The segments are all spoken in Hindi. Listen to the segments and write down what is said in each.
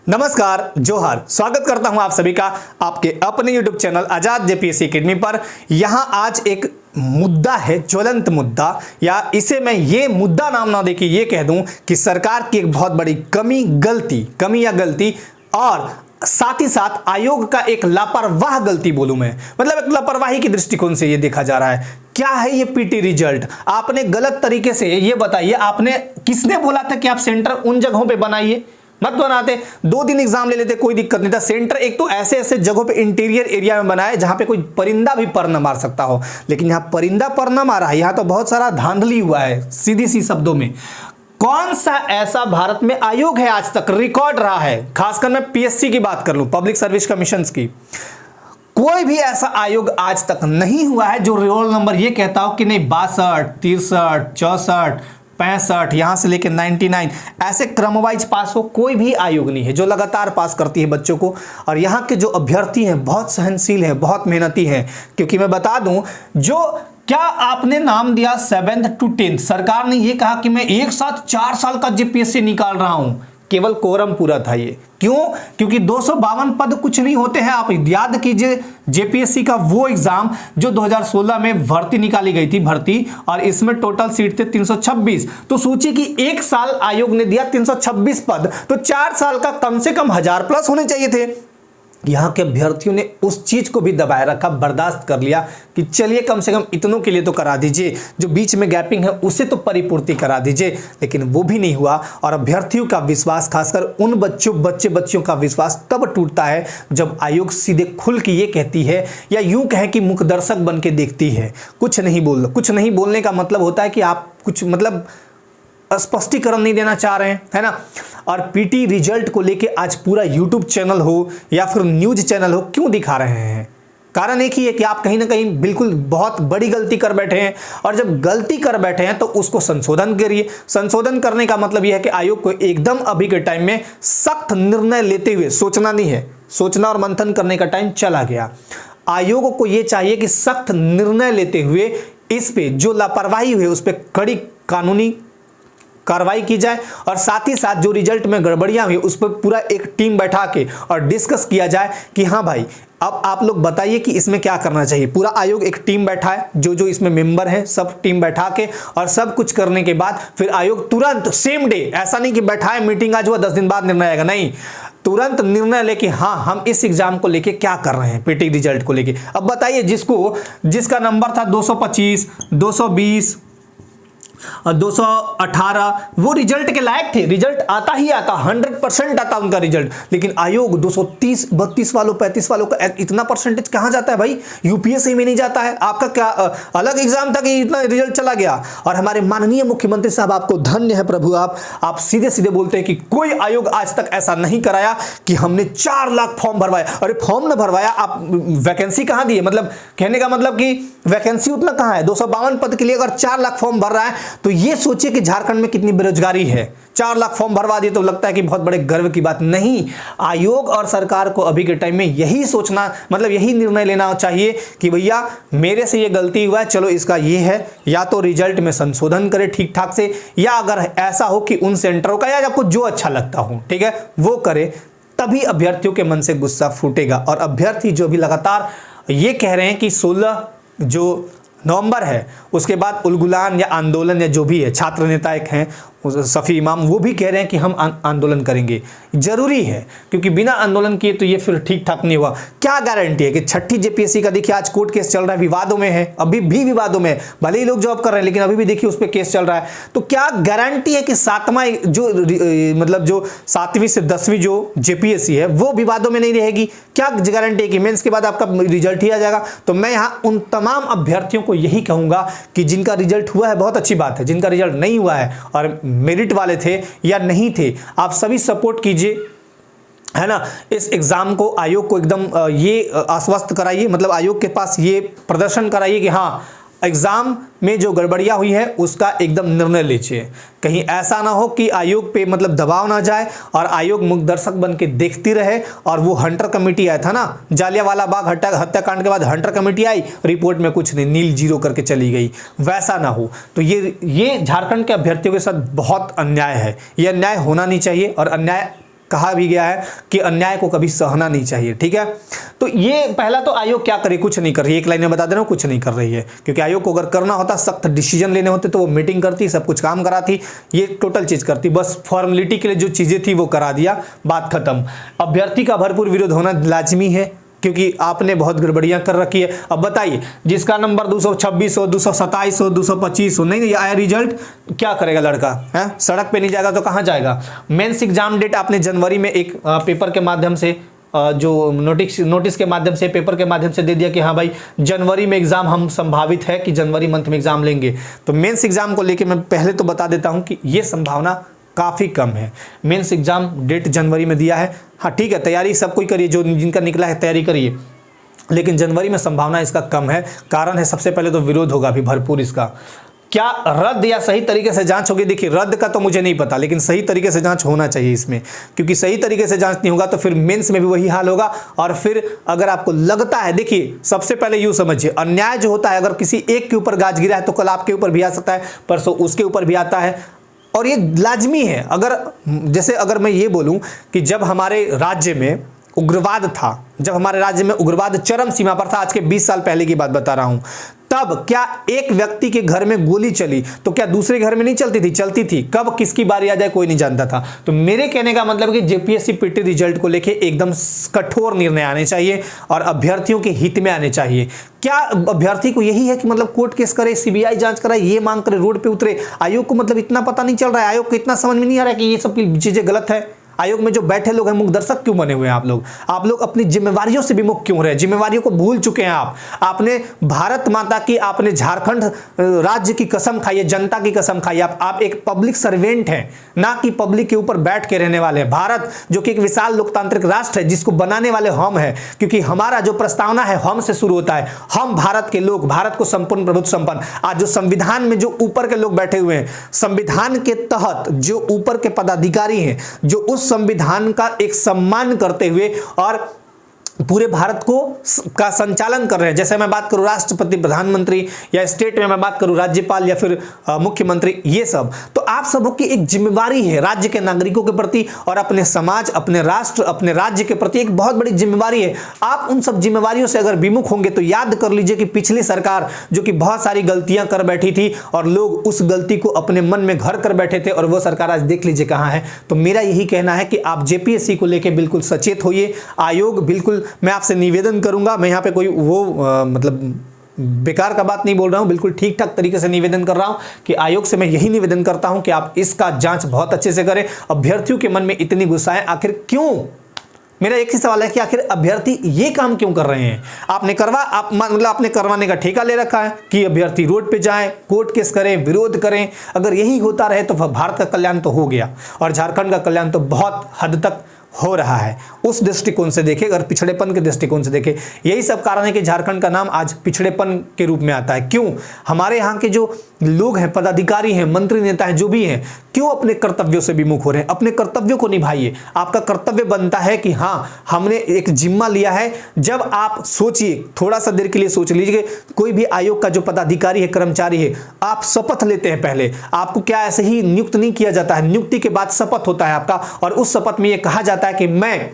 नमस्कार, जोहार। स्वागत करता हूं आप सभी का आपके अपने YouTube चैनल आजाद जेपीएससी एकेडमी पर। यहां आज एक मुद्दा है, ज्वलंत मुद्दा, या इसे मैं ये मुद्दा नाम ना देके ये कह दूं कि सरकार की एक बहुत बड़ी कमी या गलती, और साथ ही साथ आयोग का एक लापरवाह गलती बोलूं मैं, मतलब एक लापरवाही की दृष्टिकोण से ये देखा जा रहा है। क्या है ये पीटी रिजल्ट? आपने गलत तरीके से ये बताइए, आपने किसने बोला था कि आप सेंटर उन जगहों पे बनाइए? मत बनाते, 2 दिन एग्जाम ले लेते, कोई दिक्कत नहीं था। सेंटर एक तो ऐसे ऐसे जगहों पे इंटीरियर एरिया में बनाए जहां पे कोई परिंदा भी पर न मार सकता हो, लेकिन यहां परिंदा पर न मारा है, यहां तो बहुत सारा धांधली हुआ है। सीधी सी शब्दों में, कौन सा ऐसा भारत में आयोग है आज तक रिकॉर्ड रहा है, खासकर मैं पीएससी की बात कर लूं, पब्लिक सर्विस कमीशन की, कोई भी ऐसा आयोग आज तक नहीं हुआ है जो रोल नंबर ये कहता हो कि नहीं 62, 63, 64, 65 यहां से लेकर 99 ऐसे क्रमवाइज पास हो। कोई भी आयोग नहीं है जो लगातार पास करती है बच्चों को। और यहां के जो अभ्यर्थी हैं बहुत सहनशील हैं, बहुत मेहनती हैं। क्योंकि मैं बता दूं, जो क्या आपने नाम दिया 7th to 10th, सरकार ने यह कहा कि मैं एक साथ 4 साल का जेपीएससी निकाल रहा हूं, केवल कोरम पूरा था ये। क्यों? क्योंकि 252 पद कुछ नहीं होते हैं। आप याद कीजिए जेपीएससी का वो एग्जाम जो 2016 में भर्ती निकाली गई थी, भर्ती, और इसमें टोटल सीट थे 326। तो सोचिए कि एक साल आयोग ने दिया 326 पद, तो 4 साल का कम से कम 1000 प्लस होने चाहिए थे। यहां के अभ्यर्थियों ने उस चीज को भी दबाए रखा, बर्दाश्त कर लिया कि चलिए कम से कम इतनों के लिए तो करा दीजिए, जो बीच में गैपिंग है उसे तो परिपूर्ति करा दीजिए। लेकिन वो भी नहीं हुआ। और अभ्यर्थियों का विश्वास, खासकर उन बच्चों का विश्वास तब टूटता है जब आयोग सीधे खुल के ये कहती है, या यूं कहें कि मुख दर्शक बन के देखती है, कुछ नहीं बोलने का मतलब होता है कि आप कुछ मतलब स्पष्टीकरण नहीं देना चाह रहे हैं, है ना। और पीटी रिजल्ट को लेके आज पूरा यूट्यूब चैनल हो या फिर न्यूज चैनल हो क्यों दिखा रहे हैं? कारण एक ही है कि आप कहीं ना कहीं बिल्कुल बहुत बड़ी गलती कर बैठे हैं। और जब गलती कर बैठे हैं तो उसको संशोधन करिए। संशोधन करने का मतलब यह है कि आयोग को एकदम अभी के टाइम में सख्त निर्णय लेते हुए, सोचना नहीं है, सोचना और मंथन करने का टाइम चला गया। आयोग को यह चाहिए कि सख्त निर्णय लेते हुए इस पे जो लापरवाही हुई उस पर कड़ी कानूनी कार्रवाई की जाए, और साथ ही साथ जो रिजल्ट में गड़बड़ियां हुई उस पर पूरा एक टीम बैठा के और डिस्कस किया जाए कि हाँ भाई, अब आप लोग बताइए कि इसमें क्या करना चाहिए। पूरा आयोग एक टीम बैठा है, जो इसमें मेंबर हैं सब टीम बैठा के, और सब कुछ करने के बाद फिर आयोग तुरंत सेम डे, ऐसा नहीं कि बैठाए मीटिंग आज हुआ 10 दिन बाद निर्णय आएगा, नहीं, तुरंत निर्णय लेके हाँ हम इस एग्जाम को लेके क्या कर रहे हैं, पीटी रिजल्ट को लेके। अब बताइए जिसका नंबर था 225, 220 और 218, वो रिजल्ट के लायक थे। रिजल्ट आता ही आता, 100% आता उनका रिजल्ट। लेकिन आयोग 230, 32 वालों, 35 वालों का इतना परसेंटेज कहां जाता है भाई? यूपीएससी में नहीं जाता है। आपका क्या अलग एग्जाम था कि इतना रिजल्ट चला गया? और हमारे माननीय मुख्यमंत्री साहब, आपको धन्य है प्रभु, आप सीधे सीधे बोलते हैं कि कोई आयोग आज तक ऐसा नहीं कराया कि हमने 4 लाख फॉर्म भरवाया। अरे फॉर्म न भरवाया, आप वैकेंसी कहां दी है? मतलब कहने का मतलब कि वैकेंसी उतना कहां है? 252 पद के लिए अगर 4 लाख फॉर्म भर रहा है तो ये सोचिए कि झारखंड में कितनी बेरोजगारी है। 4 लाख फॉर्म भरवा दिए तो लगता है कि बहुत बड़े गर्व की बात नहीं। आयोग और सरकार को अभी के टाइम में यही सोचना, मतलब यही निर्णय लेना चाहिए कि भैया मेरे से ये गलती हुआ है, चलो इसका ये है, या तो रिजल्ट में संशोधन करे ठीक ठाक से, या अगर ऐसा हो कि उन सेंटरों का, या आपको जो अच्छा लगता हो, ठीक है, वो करे, तभी अभ्यर्थियों के मन से गुस्सा फूटेगा। और अभ्यर्थी जो भी लगातार ये कह रहे हैं कि 16 जो नवंबर है उसके बाद उलगुलान या आंदोलन, या जो भी है, छात्र नेता एक हैं सफ़ी इमाम, वो भी कह रहे हैं कि हम आंदोलन करेंगे। जरूरी है, क्योंकि बिना आंदोलन किए तो ये फिर ठीक ठाक नहीं हुआ। क्या गारंटी है कि 6ठी जेपीएससी का, देखिए आज कोर्ट केस चल रहा है, विवादों में है, अभी भी विवादों में है, भले ही लोग जॉब कर रहे हैं लेकिन अभी भी देखिए उस पर केस चल रहा है। तो क्या गारंटी है कि 7वीं से 10वीं जो जेपीएससी है वो विवादों में नहीं रहेगी? क्या गारंटी है कि मेंस के बाद आपका रिजल्ट ही आ जाएगा? तो मैं यहाँ उन तमाम अभ्यर्थियों को यही कहूंगा कि जिनका रिजल्ट हुआ है बहुत अच्छी बात है, जिनका रिजल्ट नहीं हुआ है और मेरिट वाले थे या नहीं थे, आप सभी सपोर्ट कीजिए, है ना। इस एग्जाम को आयोग को एकदम ये आश्वस्त कराइए, मतलब आयोग के पास ये प्रदर्शन कराइए कि हाँ एग्जाम में जो गड़बड़ियां हुई है उसका एकदम निर्णय लीजिए। कहीं ऐसा ना हो कि आयोग पे मतलब दबाव ना जाए और आयोग मुख दर्शक बन के देखती रहे। और वो हंटर कमेटी आया था ना, जालियांवाला बाग हत्याकांड के बाद हंटर कमेटी आई, रिपोर्ट में कुछ नहीं, नील जीरो करके चली गई, वैसा ना हो। तो ये झारखंड के अभ्यर्थियों के साथ बहुत अन्याय है, ये अन्याय होना नहीं चाहिए और अन्याय कहा भी गया है कि अन्याय को कभी सहना नहीं चाहिए। ठीक है, तो ये पहला तो आयोग क्या करे, कुछ नहीं कर रही है, एक लाइन में बता दे रहा हूं, कुछ नहीं कर रही है, क्योंकि आयोग को अगर करना होता, सख्त डिसीजन लेने होते तो वो मीटिंग करती, सब कुछ काम कराती, ये टोटल चीज करती, बस फॉर्मेलिटी के लिए जो चीजें थी वो करा दिया, बात खत्म। अभ्यर्थी का भरपूर विरोध होना लाजमी है, क्योंकि आपने बहुत गड़बड़ियां कर रखी है। अब बताइए, जिसका नंबर 226 हो, 227 हो, 225 हो, नहीं आया रिजल्ट, क्या करेगा लड़का है? सड़क पे नहीं जाएगा तो कहां जाएगा? मेंस एग्जाम डेट आपने जनवरी में एक पेपर के माध्यम से, जो नोटिस के माध्यम से, पेपर के माध्यम से दे दिया कि हाँ भाई जनवरी में एग्जाम हम संभावित है कि जनवरी मंथ में एग्जाम लेंगे। तो मेंस एग्जाम को लेके मैं पहले तो बता देता हूं कि यह संभावना काफ़ी कम है। मेंस एग्जाम डेट जनवरी में दिया है, हाँ ठीक है, तैयारी सब कोई करिए, जो जिनका निकला है तैयारी करिए, लेकिन जनवरी में संभावना इसका कम है। कारण है सबसे पहले तो विरोध होगा भी भरपूर इसका। क्या रद्द या सही तरीके से जांच होगी? देखिए रद्द का तो मुझे नहीं पता, लेकिन सही तरीके से जांच होना चाहिए इसमें, क्योंकि सही तरीके से जांच नहीं होगा तो फिर मेंस में भी वही हाल होगा। और फिर अगर आपको लगता है, देखिए सबसे पहले यूं समझिए, अन्याय जो होता है, अगर किसी एक के ऊपर गाज गिरा है तो कल आपके ऊपर भी आ सकता है, परसों उसके ऊपर भी आता है, और ये लाजमी है। अगर मैं ये बोलूं कि जब हमारे राज्य में उग्रवाद था, जब हमारे राज्य में उग्रवाद चरम सीमा पर था, आज के 20 साल पहले की बात बता रहा हूं, तब क्या एक व्यक्ति के घर में गोली चली तो क्या दूसरे घर में नहीं चलती थी? चलती थी। कब किसकी बारी आ जाए कोई नहीं जानता था। तो मेरे कहने का मतलब कि जेपीएससी पीटी रिजल्ट को लेके एकदम कठोर निर्णय आने चाहिए और अभ्यर्थियों के हित में आने चाहिए। क्या अभ्यर्थी को यही है कि मतलब कोर्ट केस करे, सीबीआई जांच कराए, ये मांग करे, रोड पे उतरे? आयोग को मतलब इतना पता नहीं चल रहा है, आयोग को इतना समझ में नहीं आ रहा है कि ये सब चीजें गलत है? आयोग में जो बैठे लोग हैं मूक दर्शक क्यों बने हुए हैं? आप लोग अपनी जिम्मेवारियों से विमुख क्यों रहे? जिम्मेवारियों को भूल चुके हैं आप। आपने भारत माता की, आपने झारखंड राज्य की कसम खाई है, जनता की कसम खाई है। आप एक पब्लिक सर्वेंट हैं, ना कि पब्लिक के ऊपर बैठ के रहने वाले हैं। भारत जो कि एक विशाल लोकतांत्रिक राष्ट्र है, जिसको बनाने वाले हम हैं, क्योंकि हमारा जो प्रस्तावना है हम से शुरू होता है। हम भारत के लोग, भारत को संपूर्ण प्रभुत्व संपन्न, आज जो संविधान में जो ऊपर के लोग बैठे हुए हैं, संविधान के तहत जो ऊपर के पदाधिकारी हैं, जो उस संविधान का एक सम्मान करते हुए और पूरे भारत को का संचालन कर रहे हैं। जैसे मैं बात करूं राष्ट्रपति, प्रधानमंत्री, या स्टेट में मैं बात करूं राज्यपाल या फिर मुख्यमंत्री, ये सब तो आप सबों की एक जिम्मेवारी है राज्य के नागरिकों के प्रति और अपने समाज, अपने राष्ट्र, अपने राज्य के प्रति एक बहुत बड़ी जिम्मेवारी है। आप उन सब जिम्मेवारियों से अगर विमुख होंगे तो याद कर लीजिए कि पिछली सरकार जो कि बहुत सारी गलतियां कर बैठी थी और लोग उस गलती को अपने मन में घर कर बैठे थे, और वो सरकार आज देख लीजिए कहां है। तो मेरा यही कहना है कि आप जेपीएससी को लेकर बिल्कुल सचेत होइए। आयोग बिल्कुल, मैं आपसे निवेदन करूंगा, मैं यहां पे कोई मतलब बेकार का बात नहीं बोल रहा हूं, बिल्कुल ठीक ठाक तरीके से निवेदन कर रहा हूं कि आयोग से मैं यही निवेदन करता हूं कि आप इसका जांच बहुत अच्छे से करें। अभ्यर्थियों के मन में इतनी गुस्सा है, आखिर क्यों? मेरा एक ही सवाल है कि आखिर अभ्यर्थी ये काम क्यों कर रहे हैं? आपने करवाने का ठेका ले रखा है कि अभ्यर्थी रोड पे जाएं, कोर्ट केस करें, विरोध करें। अगर यही होता रहे तो भारत का कल्याण तो हो गया और झारखंड का कल्याण तो बहुत हद तक हो रहा है। उस दृष्टिकोण से देखें, अगर पिछड़ेपन के दृष्टिकोण से देखें, यही सब कारण है कि झारखंड का नाम आज पिछड़ेपन के रूप में आता है। क्यों? हमारे यहाँ के जो लोग हैं, पदाधिकारी हैं, मंत्री नेता हैं, जो भी हैं, क्यों अपने कर्तव्यों से विमुख हो रहे हैं? अपने कर्तव्यों को निभाइए। आपका कर्तव्य बनता है कि हाँ, हमने एक जिम्मा लिया है। जब आप सोचिए, थोड़ा सा देर के लिए सोच लीजिए, कोई भी आयोग का जो पदाधिकारी है, कर्मचारी है, आप शपथ लेते हैं पहले। आपको क्या ऐसे ही नियुक्त नहीं किया जाता है? नियुक्ति के बाद शपथ होता है आपका, और उस शपथ में यह कहा जाता है कि मैं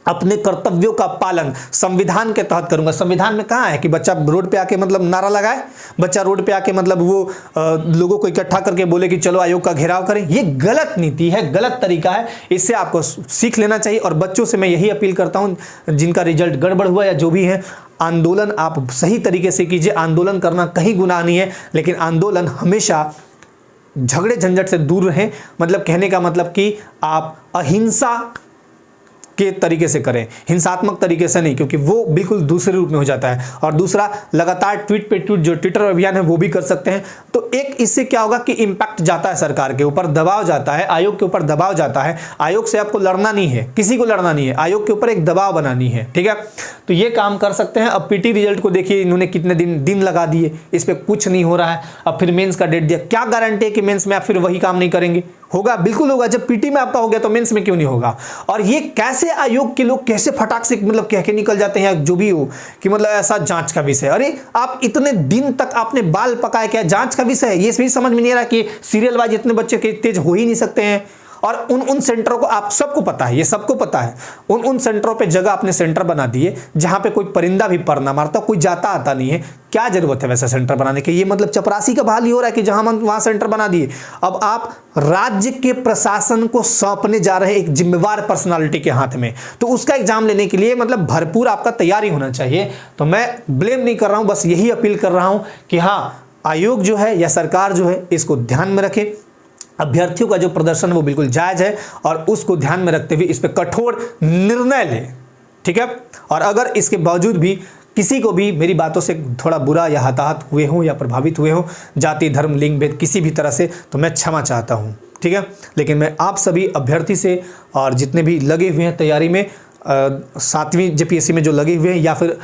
अपने कर्तव्यों का पालन संविधान के तहत करूंगा। संविधान में कहां है कि बच्चा रोड पे आके मतलब नारा लगाए, बच्चा रोड पे आके मतलब वो लोगों को इकट्ठा करके बोले कि चलो आयोग का घेराव करें? ये गलत नीति है, गलत तरीका है। इससे आपको सीख लेना चाहिए। और बच्चों से मैं यही अपील करता हूं, जिनका रिजल्ट गड़बड़ हुआ या जो भी है, आंदोलन आप सही तरीके से कीजिए। आंदोलन करना कहीं गुनाह नहीं है, लेकिन आंदोलन हमेशा झगड़े झंझट से दूर रहें। मतलब कहने का मतलब कि आप अहिंसा के तरीके से करें, हिंसात्मक तरीके से नहीं, क्योंकि वो बिल्कुल दूसरे रूप में हो जाता है। और दूसरा, लगातार ट्वीट पे ट्वीट, जो ट्विटर अभियान है वो भी कर सकते हैं। तो एक इससे क्या होगा कि इंपैक्ट जाता है, सरकार के ऊपर दबाव जाता है, आयोग के ऊपर दबाव जाता है। आयोग से आपको लड़ना नहीं है, किसी को लड़ना नहीं है, आयोग के ऊपर एक दबाव बनानी है। ठीक है, तो ये काम कर सकते हैं। अब पीटी रिजल्ट को देखिए, इन्होंने कितने दिन लगा दिए, इस पर कुछ नहीं हो रहा है। अब फिर मेंस का डेट दिया, क्या गारंटी है कि मेंस में आप फिर वही काम नहीं करेंगे? होगा, बिल्कुल होगा। जब पीटी में आपका हो गया तो मेंस में क्यों नहीं होगा? और ये कैसे आयोग के लोग कैसे फटाक से मतलब कह के निकल जाते हैं, जो भी हो, कि मतलब ऐसा जांच का विषय। अरे आप इतने दिन तक आपने बाल पकाए, क्या जांच का विषय है? ये भी समझ में नहीं आ रहा कि सीरियल वाइज इतने बच्चे के तेज हो ही नहीं सकते हैं। और उन सेंटरों को आप सबको पता है, ये सबको पता है, उन सेंटरों पे जगह अपने सेंटर बना दिए जहां पे कोई परिंदा भी पर ना मारता, कोई जाता आता नहीं है। क्या जरूरत है वैसा सेंटर बनाने की? ये मतलब चपरासी का बहाल ही हो रहा है कि जहां हम वहां सेंटर बना दिए। अब आप राज्य के प्रशासन को सौंपने जा रहे हैं एक जिम्मेवार पर्सनालिटी के हाथ में, तो उसका एग्जाम लेने के लिए मतलब भरपूर आपका तैयारी होना चाहिए। तो मैं ब्लेम नहीं कर रहा हूं, बस यही अपील कर रहा हूं कि हाँ, आयोग जो है या सरकार जो है इसको ध्यान में रखे। अभ्यर्थियों का जो प्रदर्शन है वो बिल्कुल जायज है और उसको ध्यान में रखते हुए इस पर कठोर निर्णय ले, ठीक है। और अगर इसके बावजूद भी किसी को भी मेरी बातों से थोड़ा बुरा या हताहत हुए हों या प्रभावित हुए हों जाति धर्म लिंग भेद किसी भी तरह से, तो मैं क्षमा चाहता हूं, ठीक है। लेकिन मैं आप सभी अभ्यर्थी से और जितने भी लगे हुए हैं तैयारी में, 7वीं जेपीएससी में जो लगे हुए हैं या फिर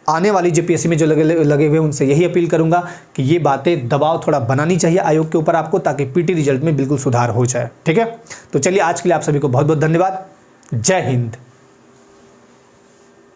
आने वाली जेपीएससी में जो लगे हुए हैं, उनसे यही अपील करूंगा कि ये बातें दबाव थोड़ा बनानी चाहिए आयोग के ऊपर आपको, ताकि पीटी रिजल्ट में बिल्कुल सुधार हो जाए, ठीक है। तो चलिए आज के लिए आप सभी को बहुत बहुत धन्यवाद। जय हिंद।